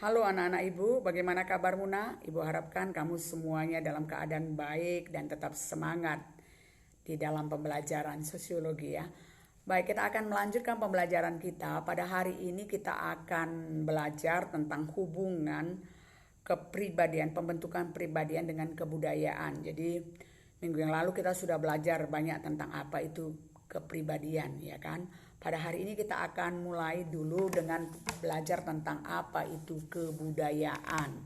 Halo anak-anak ibu, bagaimana kabarmu nak? Ibu harapkan kamu semuanya dalam keadaan baik dan tetap semangat di dalam pembelajaran sosiologi ya. Baik, kita akan melanjutkan pembelajaran kita. Pada hari ini kita akan belajar tentang hubungan kepribadian, pembentukan kepribadian dengan kebudayaan. Jadi minggu yang lalu kita sudah belajar banyak tentang apa itu kepribadian ya kan. Pada hari ini kita akan mulai dulu dengan belajar tentang apa itu kebudayaan.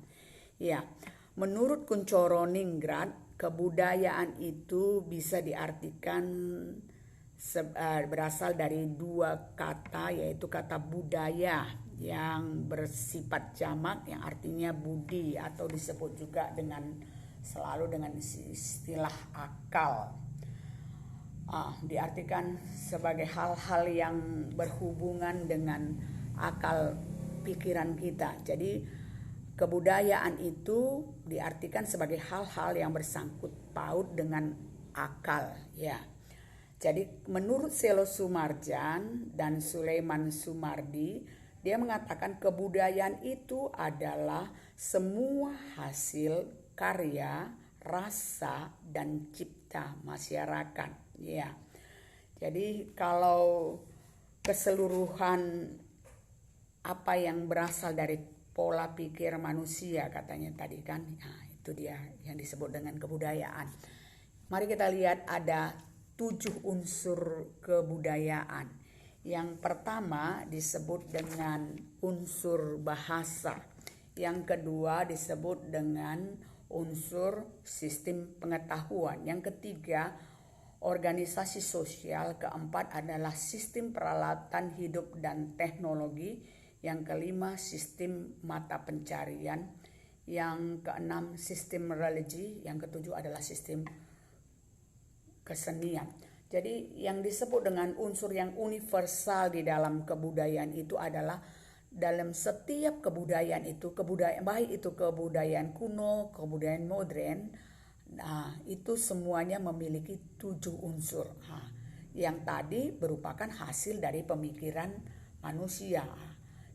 Ya, menurut Kuncoro Ningrat, kebudayaan itu bisa diartikan berasal dari dua kata, yaitu kata budaya yang bersifat jamak yang artinya budi, atau disebut juga selalu dengan istilah akal. Diartikan sebagai hal-hal yang berhubungan dengan akal pikiran kita. Jadi kebudayaan itu diartikan sebagai hal-hal yang bersangkut paut dengan akal ya. Jadi menurut Selo Sumarjan dan Sulaiman Sumardi, dia mengatakan kebudayaan itu adalah semua hasil karya, rasa dan cipta masyarakat. Ya, jadi kalau keseluruhan apa yang berasal dari pola pikir manusia katanya tadi kan, nah, itu dia yang disebut dengan kebudayaan. Mari kita lihat ada 7 unsur kebudayaan. Yang pertama disebut dengan unsur bahasa. Yang kedua disebut dengan unsur sistem pengetahuan. Yang ketiga organisasi sosial. Keempat adalah sistem peralatan hidup dan teknologi. Yang kelima sistem mata pencarian. Yang keenam sistem religi. Yang ketujuh adalah sistem kesenian. Jadi yang disebut dengan unsur yang universal di dalam kebudayaan itu adalah dalam setiap kebudayaan itu, baik itu kebudayaan kuno, kebudayaan modern, nah, itu semuanya memiliki 7 unsur. Nah, yang tadi merupakan hasil dari pemikiran manusia.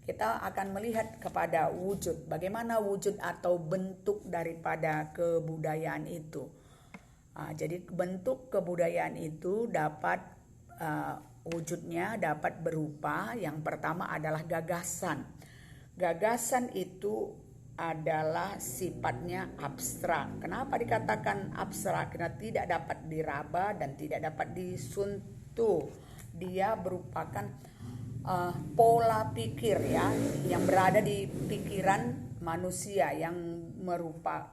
Kita akan melihat kepada wujud, bagaimana wujud atau bentuk daripada kebudayaan itu. Jadi bentuk kebudayaan itu dapat wujudnya dapat berupa, yang pertama adalah gagasan. Gagasan itu adalah sifatnya abstrak. Kenapa dikatakan abstrak? Karena tidak dapat diraba dan tidak dapat disentuh. Dia merupakan pola pikir ya yang berada di pikiran manusia, yang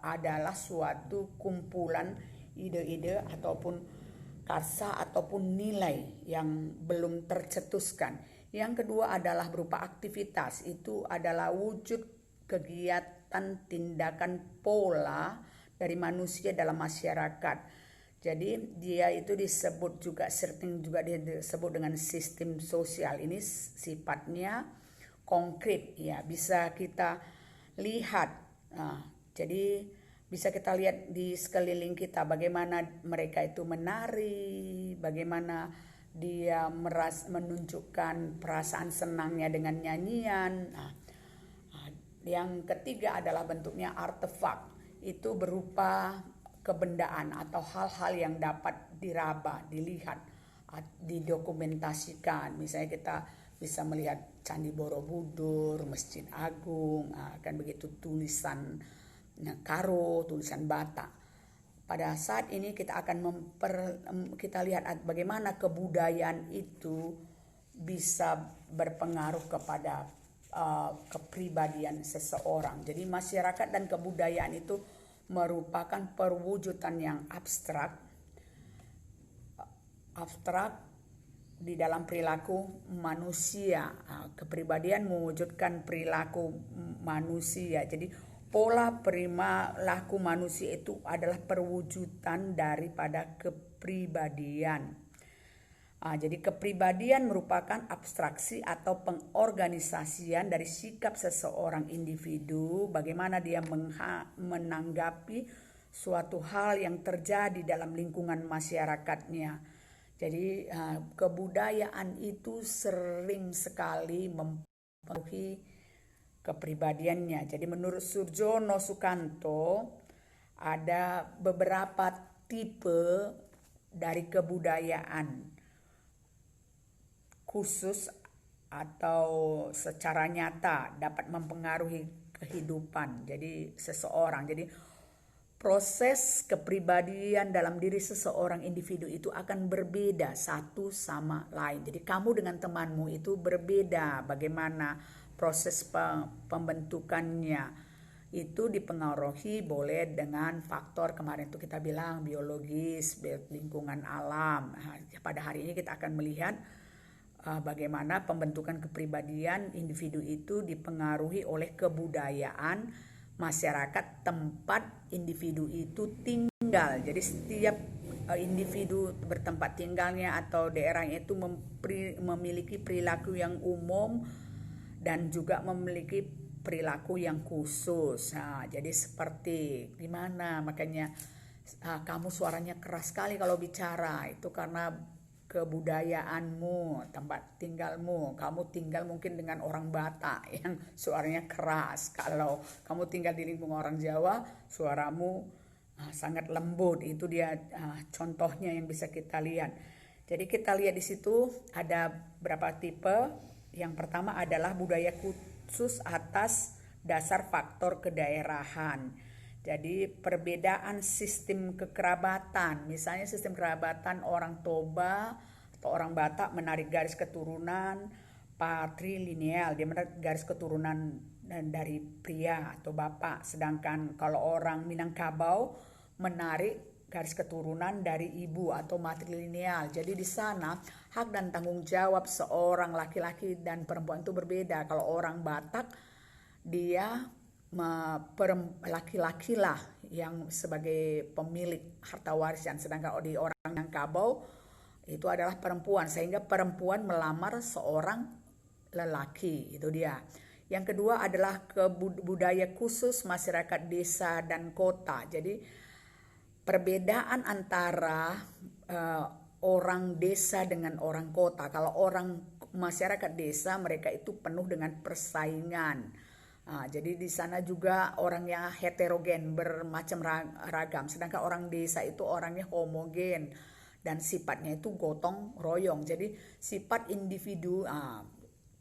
adalah suatu kumpulan ide-ide ataupun karsa ataupun nilai yang belum tercetuskan. Yang kedua adalah berupa aktivitas. Itu adalah wujud kegiatan tindakan pola dari manusia dalam masyarakat. Jadi dia itu disebut juga disebut dengan sistem sosial. Ini sifatnya konkret ya, bisa kita lihat. Jadi bisa kita lihat di sekeliling kita bagaimana mereka itu menari, bagaimana dia menunjukkan perasaan senangnya dengan nyanyian. Yang ketiga adalah bentuknya artefak. Itu berupa kebendaan atau hal-hal yang dapat diraba, dilihat, didokumentasikan. Misalnya kita bisa melihat Candi Borobudur, Masjid Agung, kan begitu, tulisan Karo, tulisan Batak. Pada saat ini kita akan kita lihat bagaimana kebudayaan itu bisa berpengaruh kepada kepribadian seseorang. Jadi masyarakat dan kebudayaan itu merupakan perwujudan yang abstrak di dalam perilaku manusia. Kepribadian mewujudkan perilaku manusia. Jadi pola perilaku manusia itu adalah perwujudan daripada kepribadian. Jadi kepribadian merupakan abstraksi atau pengorganisasian dari sikap seseorang individu, bagaimana dia menanggapi suatu hal yang terjadi dalam lingkungan masyarakatnya. Jadi kebudayaan itu sering sekali mempengaruhi kepribadiannya. Jadi menurut Surjono Sukanto ada beberapa tipe dari kebudayaan khusus atau secara nyata dapat mempengaruhi kehidupan jadi seseorang. Jadi proses kepribadian dalam diri seseorang individu itu akan berbeda satu sama lain. Jadi kamu dengan temanmu itu berbeda bagaimana proses pembentukannya. Itu dipengaruhi boleh dengan faktor kemarin itu kita bilang biologis, lingkungan alam. Nah, pada hari ini kita akan melihat bagaimana pembentukan kepribadian individu itu dipengaruhi oleh kebudayaan masyarakat tempat individu itu tinggal. Jadi setiap individu bertempat tinggalnya atau daerahnya itu memiliki perilaku yang umum dan juga memiliki perilaku yang khusus. Nah, jadi seperti gimana makanya kamu suaranya keras sekali kalau bicara itu karena kebudayaanmu, tempat tinggalmu. Kamu tinggal mungkin dengan orang Batak yang suaranya keras. Kalau kamu tinggal di lingkungan orang Jawa, suaramu sangat lembut. Itu dia contohnya yang bisa kita lihat. Jadi kita lihat di situ ada berapa tipe. Yang pertama adalah budaya khusus atas dasar faktor kedaerahan. Jadi perbedaan sistem kekerabatan, misalnya sistem kerabatan orang Toba atau orang Batak menarik garis keturunan patrilineal, dia menarik garis keturunan dari pria atau bapak, sedangkan kalau orang Minangkabau menarik garis keturunan dari ibu atau matrilineal. Jadi di sana hak dan tanggung jawab seorang laki-laki dan perempuan itu berbeda. Kalau orang Batak dia laki-laki lah yang sebagai pemilik harta warisan, sedangkan di orang Minangkabau itu adalah perempuan, sehingga perempuan melamar seorang lelaki. Itu dia. Yang kedua adalah budaya khusus masyarakat desa dan kota. Jadi perbedaan antara orang desa dengan orang kota. Kalau orang masyarakat desa mereka itu penuh dengan persaingan. Jadi di sana juga orang yang heterogen, bermacam ragam. Sedangkan orang desa itu orangnya homogen dan sifatnya itu gotong royong. Jadi sifat individu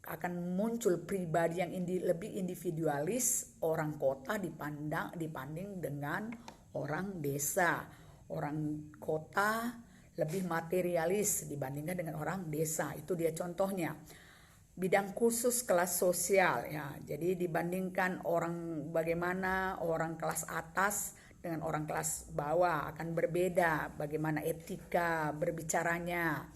akan muncul pribadi yang lebih individualis orang kota dibanding dengan orang desa. Orang kota lebih materialis dibandingkan dengan orang desa. Itu dia contohnya. Bidang khusus kelas sosial ya. Jadi dibandingkan bagaimana orang kelas atas dengan orang kelas bawah akan berbeda bagaimana etika berbicaranya.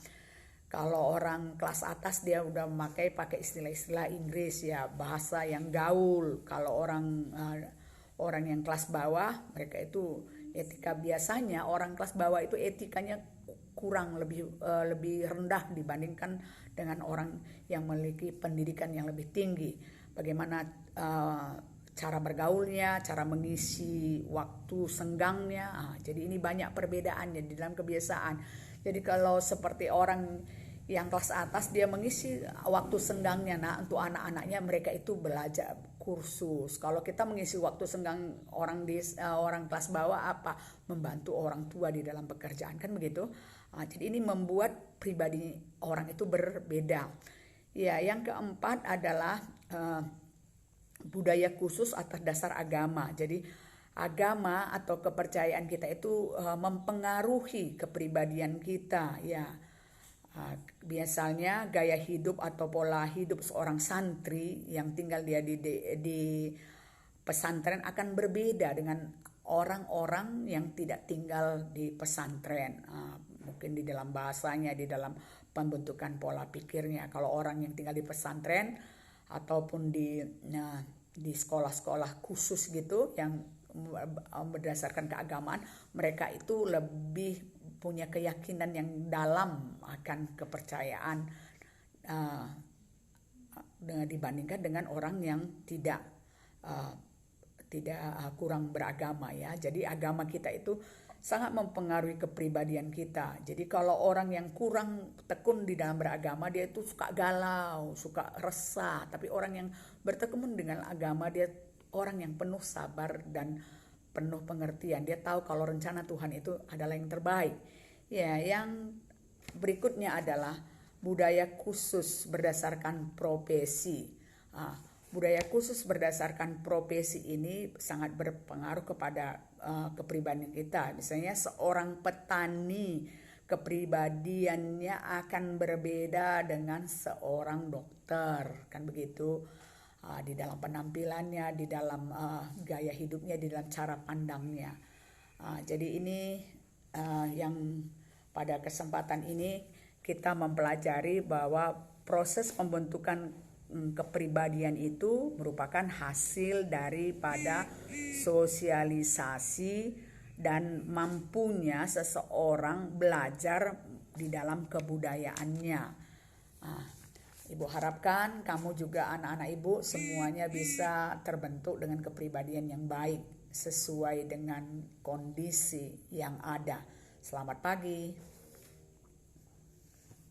Kalau orang kelas atas dia udah pakai istilah-istilah Inggris ya, bahasa yang gaul. Kalau orang yang kelas bawah mereka itu etika, biasanya orang kelas bawah itu etikanya kurang lebih rendah dibandingkan dengan orang yang memiliki pendidikan yang lebih tinggi. Bagaimana cara bergaulnya, cara mengisi waktu senggangnya. Jadi ini banyak perbedaannya di dalam kebiasaan. Jadi kalau seperti orang yang kelas atas dia mengisi waktu senggangnya untuk anak-anaknya, mereka itu belajar kursus. Kalau kita mengisi waktu senggang orang kelas bawah apa? Membantu orang tua di dalam pekerjaan, kan begitu. Jadi ini membuat pribadi orang itu berbeda. Ya, yang keempat adalah budaya khusus atas dasar agama. Jadi agama atau kepercayaan kita itu mempengaruhi kepribadian kita ya. Biasanya gaya hidup atau pola hidup seorang santri yang tinggal dia di pesantren akan berbeda dengan orang-orang yang tidak tinggal di pesantren. Mungkin di dalam bahasanya, di dalam pembentukan pola pikirnya. Kalau orang yang tinggal di pesantren ataupun di sekolah-sekolah khusus gitu yang berdasarkan keagamaan, mereka itu lebih punya keyakinan yang dalam akan kepercayaan dibandingkan dengan orang yang tidak kurang beragama ya. Jadi agama kita itu sangat mempengaruhi kepribadian kita. Jadi kalau orang yang kurang tekun di dalam beragama, dia itu suka galau, suka resah. Tapi orang yang bertekun dengan agama, dia orang yang penuh sabar dan penuh pengertian. Dia tahu kalau rencana Tuhan itu adalah yang terbaik. Ya, yang berikutnya adalah budaya khusus berdasarkan profesi. Budaya khusus berdasarkan profesi ini sangat berpengaruh kepada kepribadian kita. Misalnya seorang petani, kepribadiannya akan berbeda dengan seorang dokter, kan begitu. Di dalam penampilannya, di dalam gaya hidupnya, di dalam cara pandangnya. Jadi ini yang pada kesempatan ini kita mempelajari bahwa proses pembentukan kepribadian itu merupakan hasil daripada sosialisasi dan mampunya seseorang belajar di dalam kebudayaannya. Ibu harapkan kamu juga anak-anak ibu semuanya bisa terbentuk dengan kepribadian yang baik sesuai dengan kondisi yang ada. Selamat pagi.